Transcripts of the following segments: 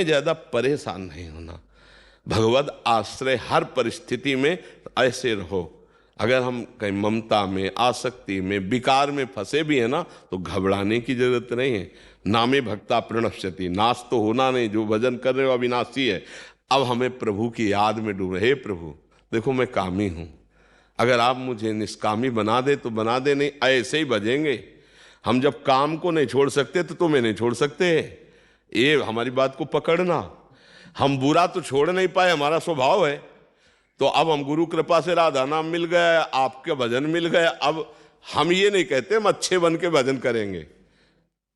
ज्यादा परेशान नहीं होना। भगवद आश्रय हर परिस्थिति में ऐसे रहो। अगर हम कहीं ममता में, आसक्ति में, विकार में फंसे भी है ना, तो घबराने की जरूरत नहीं है। नामे भक्ता प्रणश्यति, नाश तो होना नहीं, जो भजन कर रहे हो अविनाशी है। अब हमें प्रभु की याद में डूबे। हे प्रभु देखो मैं कामी हूं, अगर आप मुझे निष्कामी बना दे तो बना दे, नहीं ऐसे ही भजेंगे। हम जब काम को नहीं छोड़ सकते तो तुम्हें नहीं छोड़ सकते। ये हमारी बात को पकड़ना। हम बुरा तो छोड़ नहीं पाए, हमारा स्वभाव है। तो अब हम गुरु कृपा से राधा नाम मिल गया, आपके भजन मिल गया। अब हम ये नहीं कहते हम अच्छे बन के भजन करेंगे,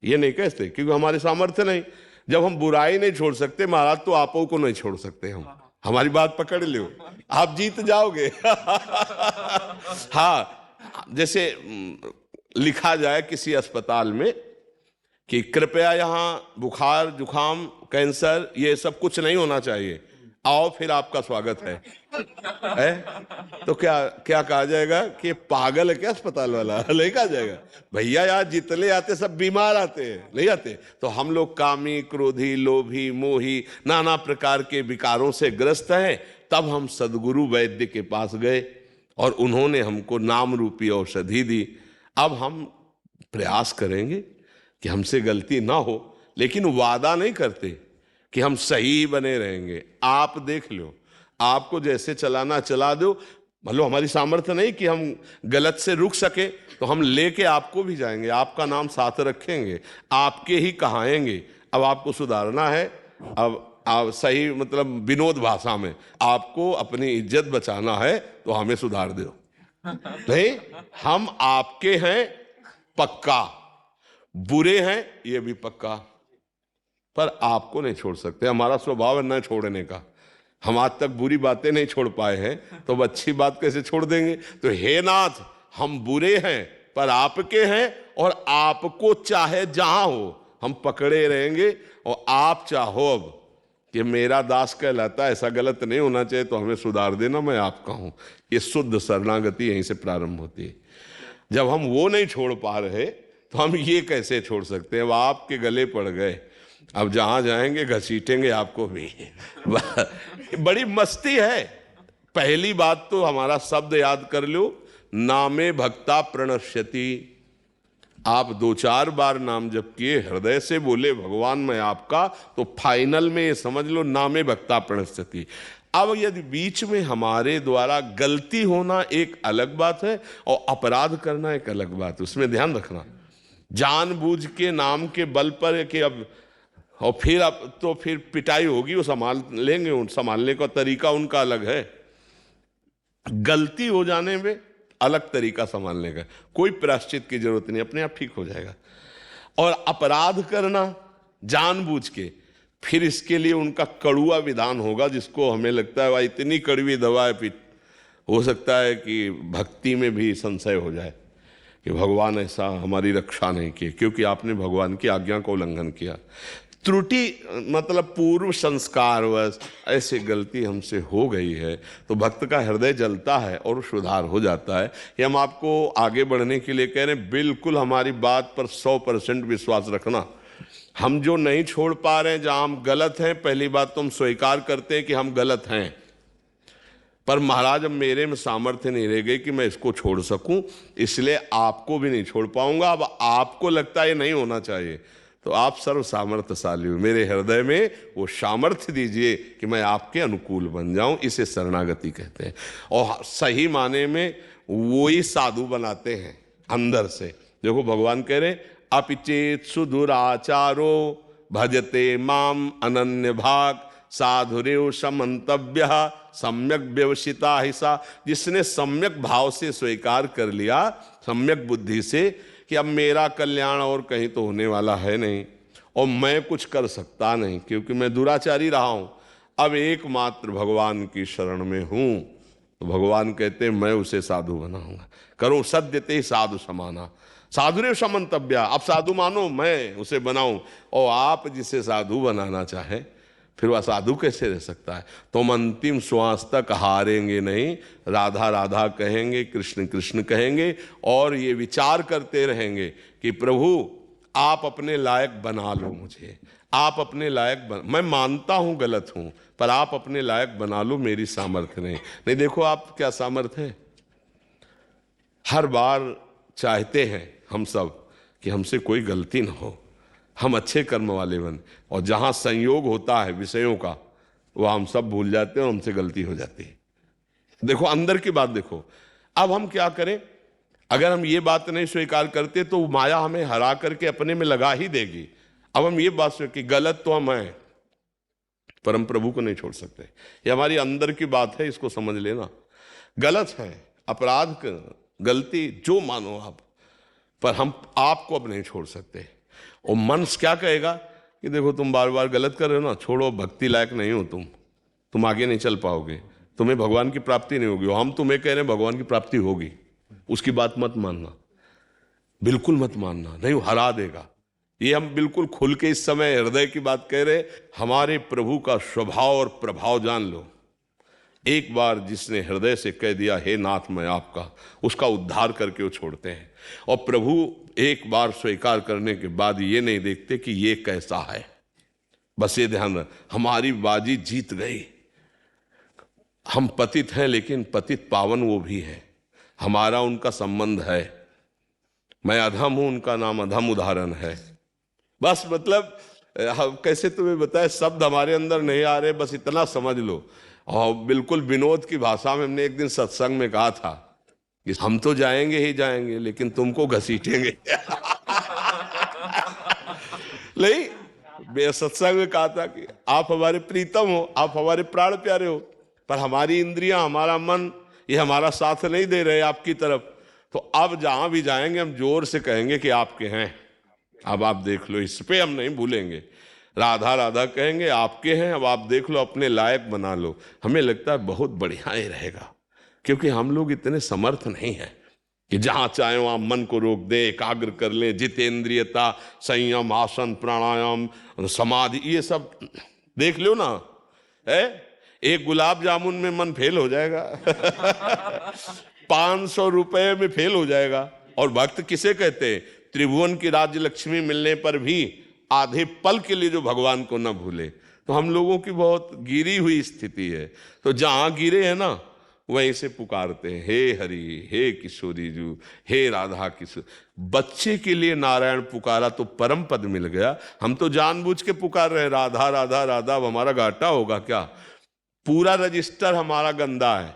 ये नहीं कहते, क्योंकि हमारे सामर्थ्य नहीं। जब हम बुराई नहीं छोड़ सकते महाराज, तो आपो को नहीं छोड़ सकते हम। हमारी बात पकड़ लो, आप जीत जाओगे। हाँ, जैसे लिखा जाए किसी अस्पताल में कि कृपया यहाँ बुखार, जुखाम, कैंसर ये सब कुछ नहीं होना चाहिए, आओ फिर आपका स्वागत है। तो क्या क्या कहा जाएगा कि पागल है क्या अस्पताल वाला? नहीं कहा जाएगा। भैया यार जितने आते सब बीमार आते हैं, नहीं आते। तो हम लोग कामी, क्रोधी, लोभी, मोही, नाना प्रकार के विकारों से ग्रस्त हैं। तब हम सदगुरु वैद्य के पास गए और उन्होंने हमको नाम रूपी औषधि दी। अब हम प्रयास करेंगे कि हमसे गलती ना हो, लेकिन वादा नहीं करते कि हम सही बने रहेंगे। आप देख लो, आपको जैसे चलाना चला दो। मतलब हमारी सामर्थ्य नहीं कि हम गलत से रुक सके, तो हम लेके आपको भी जाएंगे, आपका नाम साथ रखेंगे, आपके ही कहाएंगे। अब आपको सुधारना है, अब आप सही मतलब विनोद भाषा में आपको अपनी इज्जत बचाना है, तो हमें सुधार दो। नहीं, हम आपके हैं पक्का, बुरे हैं ये भी पक्का, पर आपको नहीं छोड़ सकते। हमारा स्वभाव है न छोड़ने का। हम आज तक बुरी बातें नहीं छोड़ पाए हैं, तो अब अच्छी बात कैसे छोड़ देंगे? तो हे नाथ, हम बुरे हैं पर आपके हैं, और आपको चाहे जहां हो हम पकड़े रहेंगे। और आप चाहो अब कि मेरा दास कहलाता, ऐसा गलत नहीं होना चाहिए, तो हमें सुधार देना, मैं आपका हूं। ये शुद्ध शरणागति यहीं से प्रारंभ होती है। जब हम वो नहीं छोड़ पा रहे, तो हम ये कैसे छोड़ सकते हैं? अब आपके गले पड़ गए, अब जहां जाएंगे घसीटेंगे आपको भी। बड़ी मस्ती है। पहली बात तो हमारा शब्द याद कर लो, नामे भक्ता प्रणश्यति। आप 2-4 बार नाम जप किए, हृदय से बोले भगवान मैं आपका, तो फाइनल में ये समझ लो नामे भक्ता प्रणश्यति। अब यदि बीच में हमारे द्वारा गलती होना एक अलग बात है, और अपराध करना एक अलग बात है, उसमें ध्यान रखना। जानबूझ के नाम के बल पर कि अब, और फिर अब तो फिर पिटाई होगी, वो संभाल लेंगे, संभालने का तरीका उनका अलग है। गलती हो जाने में अलग तरीका संभालने का, कोई प्रायश्चित की जरूरत नहीं, अपने आप ठीक हो जाएगा। और अपराध करना जानबूझ के, फिर इसके लिए उनका कड़ुआ विधान होगा, जिसको हमें लगता है भाई इतनी कड़वी दवा है, फिर हो सकता है कि भक्ति में भी संशय हो जाए कि भगवान ऐसा हमारी रक्षा नहीं की, क्योंकि आपने भगवान की आज्ञा का उल्लंघन किया। त्रुटि मतलब पूर्व संस्कारवश ऐसी गलती हमसे हो गई है, तो भक्त का हृदय जलता है और सुधार हो जाता है। ये हम आपको आगे बढ़ने के लिए कह रहे हैं। बिल्कुल हमारी बात पर 100% विश्वास रखना। हम जो नहीं छोड़ पा रहे हैं, जहां हम गलत हैं, पहली बात तो हम स्वीकार करते हैं कि हम गलत हैं, पर महाराज अब मेरे में सामर्थ्य नहीं रह गई कि मैं इसको छोड़ सकूं, इसलिए आपको भी नहीं छोड़ पाऊंगा। अब आपको लगता है ये नहीं होना चाहिए, तो आप सर्व सामर्थ्यशाली हो, मेरे हृदय में वो सामर्थ्य दीजिए कि मैं आपके अनुकूल बन जाऊं। इसे शरणागति कहते हैं। और सही माने में वो ही साधु बनाते हैं अंदर से। देखो भगवान कह रहे, अपिचेत सुदुराचारो भजते माम अनन्य भाग साधुरेव समंतव्य सम्यक व्यवसिता हिसा। जिसने सम्यक भाव से स्वीकार कर लिया, सम्यक बुद्धि से, कि अब मेरा कल्याण और कहीं तो होने वाला है नहीं, और मैं कुछ कर सकता नहीं क्योंकि मैं दुराचारी रहा हूं, अब एकमात्र भगवान की शरण में हूं, तो भगवान कहते हैं मैं उसे साधु बनाऊंगा। करो सद्यते साधु समाना साधुरेव समंतव्या। अब साधु मानो मैं उसे बनाऊं, और आप जिसे साधु बनाना चाहे, फिर वह साधु कैसे रह सकता है? तुम अंतिम श्वास तक हारेंगे नहीं, राधा राधा कहेंगे, कृष्ण कृष्ण कहेंगे, और ये विचार करते रहेंगे कि प्रभु आप अपने लायक बना लो मुझे, आप अपने लायक मैं मानता हूं गलत हूं, पर आप अपने लायक बना लो, मेरी सामर्थ्य नहीं। नहीं, देखो आप क्या सामर्थ्य है। हर बार चाहते हैं हम सब कि हमसे कोई गलती ना हो, हम अच्छे कर्म वाले बन, और जहां संयोग होता है विषयों का, वह हम सब भूल जाते हैं और हमसे गलती हो जाती है। देखो अंदर की बात देखो। अब हम क्या करें, अगर हम ये बात नहीं स्वीकार करते तो माया हमें हरा करके अपने में लगा ही देगी। अब हम ये बात सोच कि गलत तो हम हैं, पर हम प्रभु को नहीं छोड़ सकते। ये हमारी अंदर की बात है, इसको समझ लेना। गलत है, अपराध गलती जो मानो आप, पर हम आपको अब नहीं छोड़ सकते। और मन क्या कहेगा कि देखो तुम बार बार गलत कर रहे हो ना, छोड़ो, भक्ति लायक नहीं हो तुम आगे नहीं चल पाओगे, तुम्हें भगवान की प्राप्ति नहीं होगी। हम तुम्हें कह रहे हैं भगवान की प्राप्ति होगी, उसकी बात मत मानना, बिल्कुल मत मानना, नहीं, वो हरा देगा। ये हम बिल्कुल खुल के इस समय हृदय की बात कह रहे। हमारे प्रभु का स्वभाव और प्रभाव जान लो। एक बार जिसने हृदय से कह दिया हे नाथ मैं आपका, उसका उद्धार करके वो छोड़ते हैं। और प्रभु एक बार स्वीकार करने के बाद ये नहीं देखते कि ये कैसा है, बस ये ध्यान रख, हमारी बाजी जीत गई। हम पतित हैं, लेकिन पतित पावन वो भी है, हमारा उनका संबंध है। मैं अधम हूं, उनका नाम अधम उदाहरण है। बस मतलब कैसे तुम्हें बताए, शब्द हमारे अंदर नहीं आ रहे, बस इतना समझ लो। और बिल्कुल विनोद की भाषा में हमने एक दिन सत्संग में कहा था कि हम तो जाएंगे ही जाएंगे, लेकिन तुमको घसीटेंगे। नहीं, सत्संग में कहा था कि आप हमारे प्रीतम हो, आप हमारे प्राण प्यारे हो, पर हमारी इंद्रियां, हमारा मन, ये हमारा साथ नहीं दे रहे आपकी तरफ। तो अब जहां भी जाएंगे हम जोर से कहेंगे कि आपके हैं। अब आप देख लो, इस पे हम नहीं भूलेंगे। राधा राधा कहेंगे, आपके हैं, अब आप देख लो, अपने लायक बना लो। हमें लगता है बहुत बढ़िया ही रहेगा, क्योंकि हम लोग इतने समर्थ नहीं हैं कि जहां चाहे वहां मन को रोक दे, एकाग्र कर ले। जितेंद्रियता, संयम, आसन, प्राणायाम, समाधि, ये सब देख लो ना, है एक गुलाब जामुन में मन फेल हो जाएगा। 500 रुपए में फेल हो जाएगा। और भक्त किसे कहते हैं? त्रिभुवन की राज्य लक्ष्मी मिलने पर भी आधे पल के लिए जो भगवान को न भूले। तो हम लोगों की बहुत गिरी हुई स्थिति है। तो जहां गिरे हैं ना, वहीं से पुकारते हैं हे हरि, हे किशोरी जू, हे राधा किशोर। बच्चे के लिए नारायण पुकारा तो परम पद मिल गया। हम तो जानबूझ के पुकार रहे हैं राधा राधा राधा। अब हमारा घाटा होगा क्या? पूरा रजिस्टर हमारा गंदा है,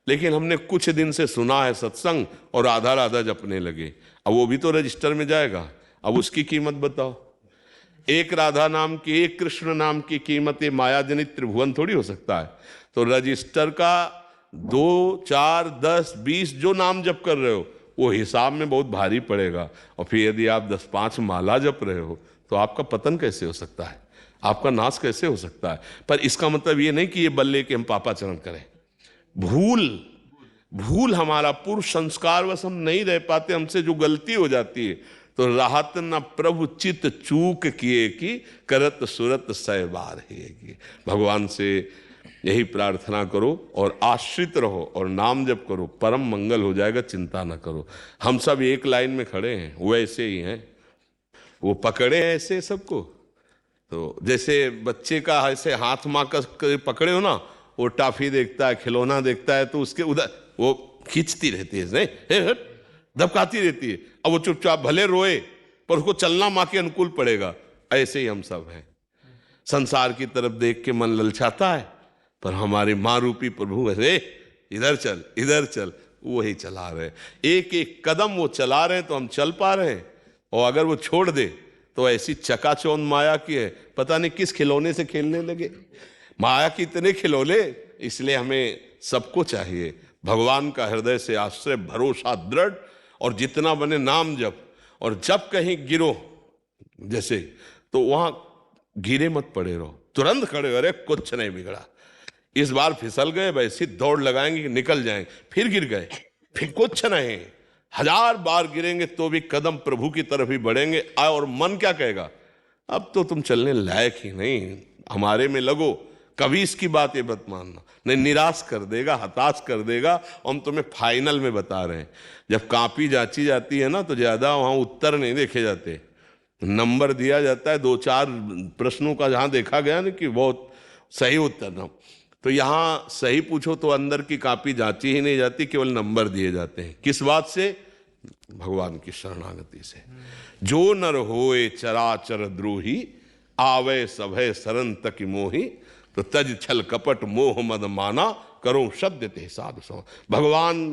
लेकिन हमने कुछ दिन से सुना है सत्संग और राधा राधा जपने लगे। अब वो भी तो रजिस्टर में जाएगा। अब उसकी कीमत बताओ। एक राधा नाम की, एक कृष्ण नाम की कीमत ये माया जनित त्रिभुवन थोड़ी हो सकता है। तो रजिस्टर का 2, 4, 10, 20 जो नाम जप कर रहे हो, वो हिसाब में बहुत भारी पड़ेगा। और फिर यदि आप 10-5 माला जप रहे हो, तो आपका पतन कैसे हो सकता है? आपका नाश कैसे हो सकता है? पर इसका मतलब ये नहीं कि ये बल्ले कि हम पापाचरण करें। भूल हमारा पूर्व संस्कार वश हम नहीं रह पाते, हमसे जो गलती हो जाती है। तो राहत न प्रभु चित चूक किए कि करत सुरत सहबार है। भगवान से यही प्रार्थना करो और आश्रित रहो और नाम जप करो, परम मंगल हो जाएगा, चिंता न करो। हम सब एक लाइन में खड़े हैं, वो ऐसे ही हैं, वो पकड़े हैं ऐसे सबको। तो जैसे बच्चे का ऐसे हाथ माँ का पकड़े हो ना, वो टाफी देखता है, खिलौना देखता है, तो उसके उधर वो खींचती रहती है, नहीं धपकाती रहती है। अब वो चुपचाप भले रोए, पर उसको चलना माँ के अनुकूल पड़ेगा। ऐसे ही हम सब हैं। संसार की तरफ देख के मन ललचाता है, पर हमारे माँ रूपी प्रभु ऐसे इधर चल इधर चल, वही चला रहे। एक एक कदम वो चला रहे हैं तो हम चल पा रहे हैं। और अगर वो छोड़ दे तो ऐसी चकाचौंध माया की है, पता नहीं किस खिलौने से खेलने लगे। माया की इतने खिलौने, इसलिए हमें सबको चाहिए भगवान का हृदय से आश्रय, भरोसा दृढ़, और जितना बने नाम जप। और जब कहीं गिरो जैसे, तो वहां गिरे मत पड़े रहो, तुरंत खड़े हो, अरे कुछ नहीं बिगड़ा। इस बार फिसल गए, वैसी दौड़ लगाएंगे कि निकल जाएंगे, फिर गिर गए, फिर कुछ नहीं। 1000 बार गिरेंगे तो भी कदम प्रभु की तरफ ही बढ़ेंगे। और मन क्या कहेगा? अब तो तुम चलने लायक ही नहीं, हमारे में लगो। कभी इसकी बात ये मत मानना, नहीं, निराश कर देगा, हताश कर देगा। हम तुम्हें फाइनल में बता रहे हैं, जब कॉपी जांची जाती है ना, तो ज्यादा वहां उत्तर नहीं देखे जाते, नंबर दिया जाता है 2-4 प्रश्नों का, जहां देखा गया ना कि बहुत सही उत्तर ना, तो यहाँ सही पूछो तो अंदर की कॉपी जांची ही नहीं जाती, केवल नंबर दिए जाते हैं। किस बात से? भगवान की शरणागति से। जो नर होए चराचर द्रोही, आवे सभय सरन तक मोही, तो तज छल कपट मोह मद माना, करो सत्य ते साधु सो। भगवान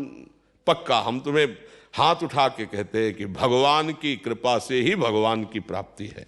पक्का, हम तुम्हें हाथ उठा के कहते हैं कि भगवान की कृपा से ही भगवान की प्राप्ति है।